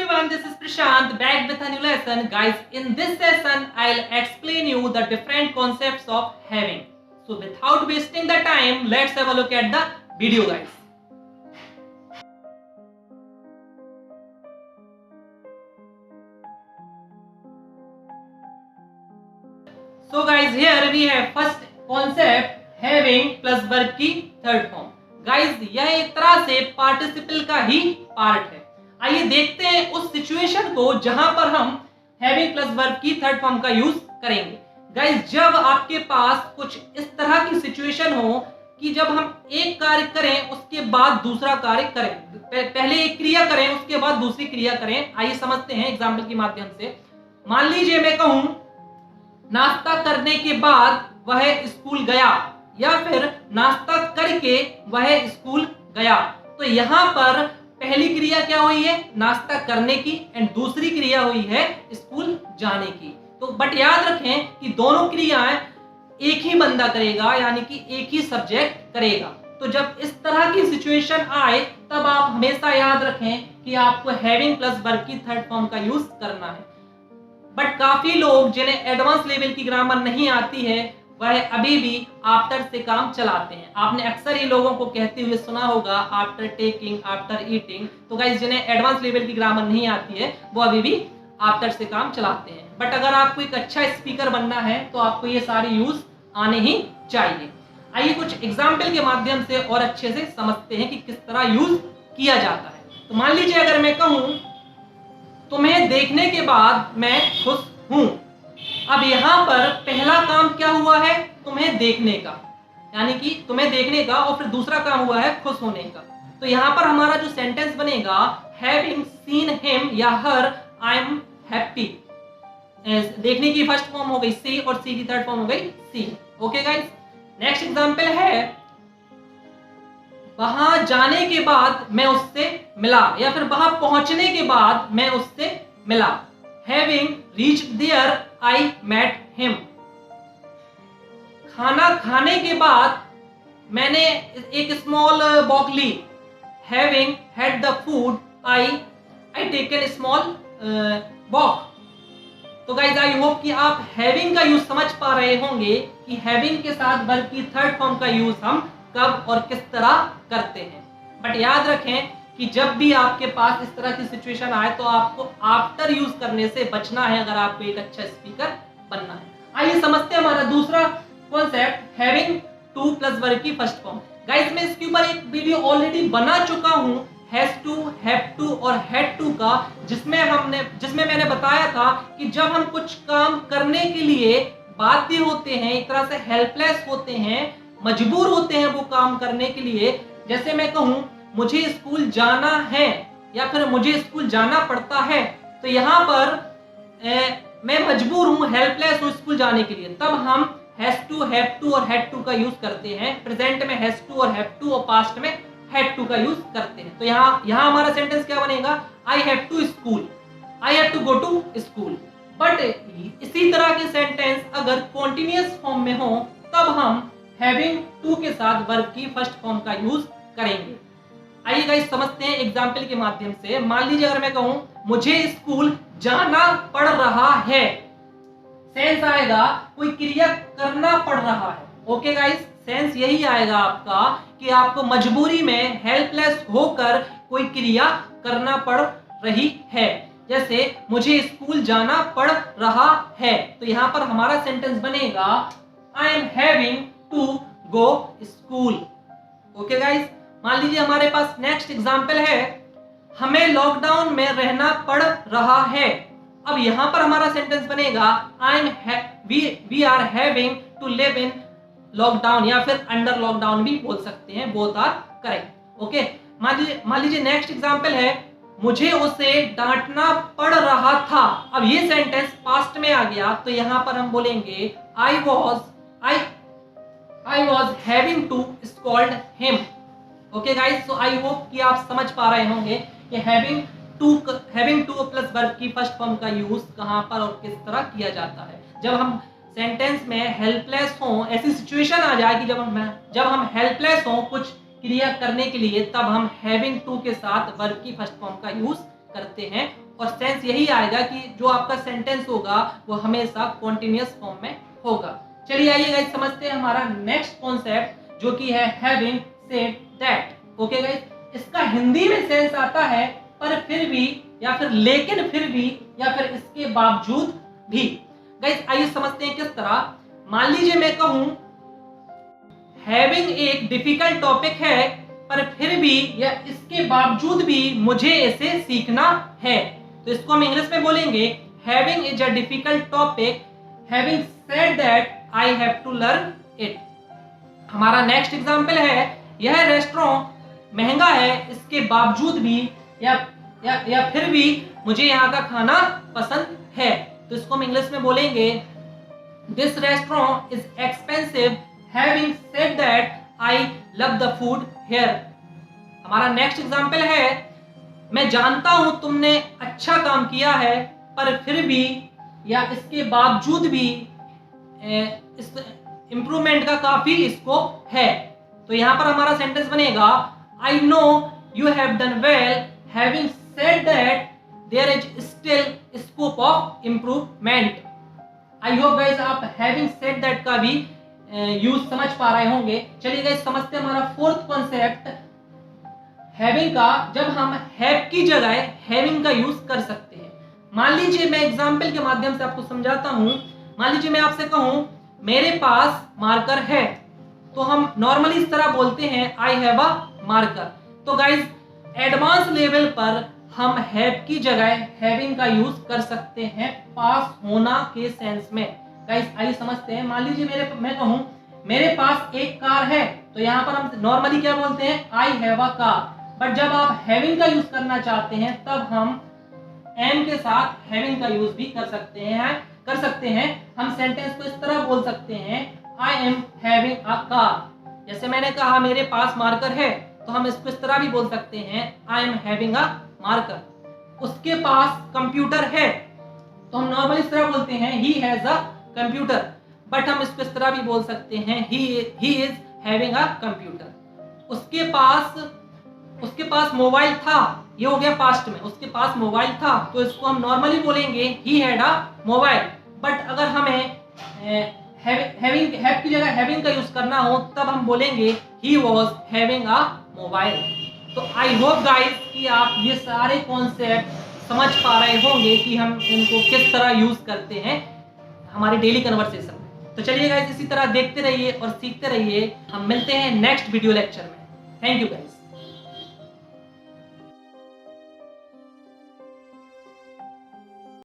everyone, this is Prashant back with a new lesson. Guys, in this session, I'll explain you the different concepts of having. So without wasting the time, let's have a look at the video, guys. So guys, here we have first concept having plus verb की third form. Guys, यह एक तरह से participle का ही part है. आइए देखते हैं उस सिचुएशन को जहां पर हम हैविंग प्लस वर्ब की थर्ड फॉर्म का यूज करेंगे. गाइस, जब आपके पास कुछ इस तरह की सिचुएशन हो कि जब हम एक कार्य करें उसके बाद दूसरा कार्य करें, पहले एक क्रिया करें उसके बाद दूसरी क्रिया करें. आइए समझते हैं एग्जाम्पल के माध्यम से. मान लीजिए मैं कहूं नाश्ता करने के बाद वह स्कूल गया या फिर नाश्ता करके वह स्कूल गया. तो यहां पर पहली क्रिया क्या हुई है? नाश्ता करने की, एंड दूसरी क्रिया हुई है स्कूल जाने की. तो बट याद रखें कि दोनों क्रियाएं एक ही बंदा करेगा, यानी कि एक ही सब्जेक्ट करेगा. तो जब इस तरह की सिचुएशन आए तब आप हमेशा याद रखें कि आपको हैविंग प्लस वर्ब की थर्ड फॉर्म का यूज करना है. बट काफी लोग जिन्हें एडवांस लेवल की ग्रामर नहीं आती है वह अभी भी आफ्टर से काम चलाते हैं. आपने अक्सर ही लोगों को कहते हुए सुना होगा आफ्टर टेकिंग, आफ्टर ईटिंग. तो गाइस, जिन्हें एडवांस लेवल की ग्रामर नहीं आती है वो अभी भी आफ्टर से काम चलाते हैं. बट अगर आपको एक अच्छा स्पीकर बनना है तो आपको ये सारे यूज आने ही चाहिए. आइए कुछ एग्जाम्पल के माध्यम से और अच्छे से समझते हैं कि किस तरह यूज किया जाता है. तो मान लीजिए अगर मैं कहूं तुम्हें देखने के बाद मैं खुश हूं. अब यहां पर पहला काम क्या हुआ है? तुम्हें देखने का, यानी कि तुम्हें देखने का, और फिर दूसरा काम हुआ है खुश होने का. तो यहां पर हमारा जो सेंटेंस बनेगा हैविंग सीन हिम या हर आई एम हैप्पी. देखने की फर्स्ट फॉर्म हो गई सी और सी की थर्ड फॉर्म हो गई सी. ओके गाइस, नेक्स्ट एग्जांपल है वहां जाने के बाद मैं उससे मिला या फिर वहां पहुंचने के बाद मैं उससे मिला. Having reached there, I met him. खाना खाने के बाद मैंने एक स्मॉल वॉक ली. Having had the food, I taken a small walk. तो गाइज, आई होप कि आप हैविंग का यूज समझ पा रहे होंगे कि हैविंग के साथ वर्ब की थर्ड फॉर्म का यूज हम कब और किस तरह करते हैं. बट याद रखें कि जब भी आपके पास इस तरह की सिचुएशन आए तो आपको आफ्टर यूज करने से बचना है अगर आपको एक अच्छा स्पीकर बनना है. आइए समझते हैं हमारा दूसरा concept having to plus verb की फर्स्ट फॉर्म. गाइस, मैं इसके ऊपर एक वीडियो ऑलरेडी बना चुका हूं हैज टू, हैव टू और हैड टू का, जिसमें मैंने बताया था कि जब हम कुछ काम करने के लिए बाध्य होते हैं, एक तरह से हेल्पलेस होते हैं, मजबूर होते हैं वो काम करने के लिए. जैसे मैं कहूं मुझे स्कूल जाना है या फिर मुझे स्कूल जाना पड़ता है, तो यहाँ पर मैं मजबूर हूँ, हेल्पलेस हूँ स्कूल जाने के लिए, तब हम हैज टू, हैव टू और हैड टू का यूज करते हैं. प्रेजेंट में हैज टू और हैव टू और पास्ट में हैड टू का यूज करते हैं. तो यहाँ हमारा सेंटेंस क्या बनेगा? I have to school, I have to go to school. But इसी तरह के सेंटेंस अगर कॉन्टिन्यूअस फॉर्म में हो तब हम हैविंग टू के साथ वर्ब की फर्स्ट फॉर्म का यूज करेंगे. आइए गाइस समझते हैं एग्जाम्पल के माध्यम से. मान लीजिए अगर मैं कहूं मुझे स्कूल जाना पड़ रहा है, सेंस आएगा कोई क्रिया करना पड़ रहा है. ओके गाइस, सेंस यही आएगा आपका कि आपको मजबूरी में हेल्पलेस होकर कोई क्रिया करना पड़ रही है. जैसे मुझे स्कूल जाना पड़ रहा है, तो यहां पर हमारा सेंटेंस बनेगा I am having to go school. Okay guys, मान लीजिए हमारे पास नेक्स्ट एग्जाम्पल है हमें लॉकडाउन में रहना पड़ रहा है. अब यहां पर हमारा सेंटेंस बनेगा we are having to live in lockdown या फिर अंडर लॉकडाउन भी बोल सकते हैं, बोथ आर करेक्ट. ओके, मान लीजिए नेक्स्ट एग्जाम्पल है मुझे उसे डांटना पड़ रहा था. अब ये सेंटेंस पास्ट में आ गया, तो यहां पर हम बोलेंगे I was having to scold him. Okay guys, so I hope कि आप समझ पा रहे होंगे कि हैविंग टू प्लस वर्ब की फर्स्ट फॉर्म का यूज कहां पर और किस तरह किया जाता है. जब हम सेंटेंस में हेल्पलेस हो, ऐसी सिचुएशन आ जाए कि जब हम हेल्पलेस हो कुछ क्रिया करने के लिए, तब हम हैविंग टू के साथ वर्ब की फर्स्ट फॉर्म का यूज करते हैं और सेंस यही आएगा कि जो आपका सेंटेंस होगा वो हमेशा कॉन्टिन्यूअस फॉर्म में होगा। चलिए आइए गाइस समझते हैं हमारा नेक्स्ट कॉन्सेप्ट जो कि है having said that. Okay guys, इसका हिंदी में सेंस आता है पर फिर भी, या फिर लेकिन फिर भी, या फिर इसके बावजूद भी। गाइस आइए समझते हैं किस तरह। मान लीजिए मैं कहूं हैविंग एक डिफिकल्ट टॉपिक है पर फिर भी या इसके बावजूद भी मुझे इसे सीखना है, तो इसको हम इंग्लिश में बोलेंगे having is a difficult topic, having said that I have to learn it. हमारा नेक्स्ट एग्जांपल है यह रेस्टोरेंट महंगा है, इसके बावजूद भी या फिर भी मुझे यहाँ का खाना पसंद है, तो इसको हम इंग्लिश में बोलेंगे this restaurant is expensive, having said that I love the food here. हमारा नेक्स्ट एग्जांपल है मैं जानता हूं तुमने अच्छा काम किया है पर फिर भी या इसके बावजूद भी इस इंप्रूवमेंट का काफी स्कोप है, तो यहां पर हमारा सेंटेंस बनेगा I know you have done well, having said that there is still scope of improvement. I hope guys आप हैविंग सेड दैट का भी यूज समझ पा रहे होंगे। चलिए गाइस समझते हैं हमारा फोर्थ कॉन्सेप्ट हैविंग का, जब हम हैव की जगह हैविंग का यूज कर सकते हैं। मान लीजिए मैं एग्जांपल के माध्यम से आपको समझाता हूं। मान लीजिए मैं आपसे कहूं मेरे पास मार्कर है, तो हम नॉर्मली इस तरह बोलते हैं आई हैव अ मार्कर। तो गाइस एडवांस लेवल पर हम हैव की जगह हैविंग का यूज कर सकते हैं पास होना के सेंस में। गाइस आइए समझते हैं। मान लीजिए मैं कहूं मेरे पास एक कार है, तो यहाँ पर हम नॉर्मली क्या बोलते हैं I have a car, but जब आप हैविंग का यूज करना चाहते हैं तब हम एम के साथ हैविंग का यूज भी कर सकते हैं। हम सेंटेंस को इस तरह बोल सकते हैं आई एम हैविंग अ कार। जैसे मैंने कहा मेरे पास मार्कर है, तो हम इसको इस तरह भी बोल सकते हैं आई एम हैविंग अ मार्कर। उसके पास कंप्यूटर है, तो हम नॉर्मली इस तरह बोलते हैं he has a computer, but हम इसको इस तरह भी बोल सकते हैं he is having a computer. उसके पास मोबाइल था, ये हो गया पास्ट में, उसके पास मोबाइल था, तो इसको हम नॉर्मली बोलेंगे he had a mobile. But अगर हमें हैव की जगह हैविंग का यूज करना हो तब हम बोलेंगे he was having a mobile. तो आई होप गाइस कि आप ये सारे कॉन्सेप्ट समझ पा रहे होंगे कि हम इनको किस तरह यूज करते हैं हमारे डेली कन्वर्सेशन में। तो चलिए गाइस इसी तरह देखते रहिए और सीखते रहिए। हम मिलते हैं नेक्स्ट वीडियो लेक्चर में। Thank you guys.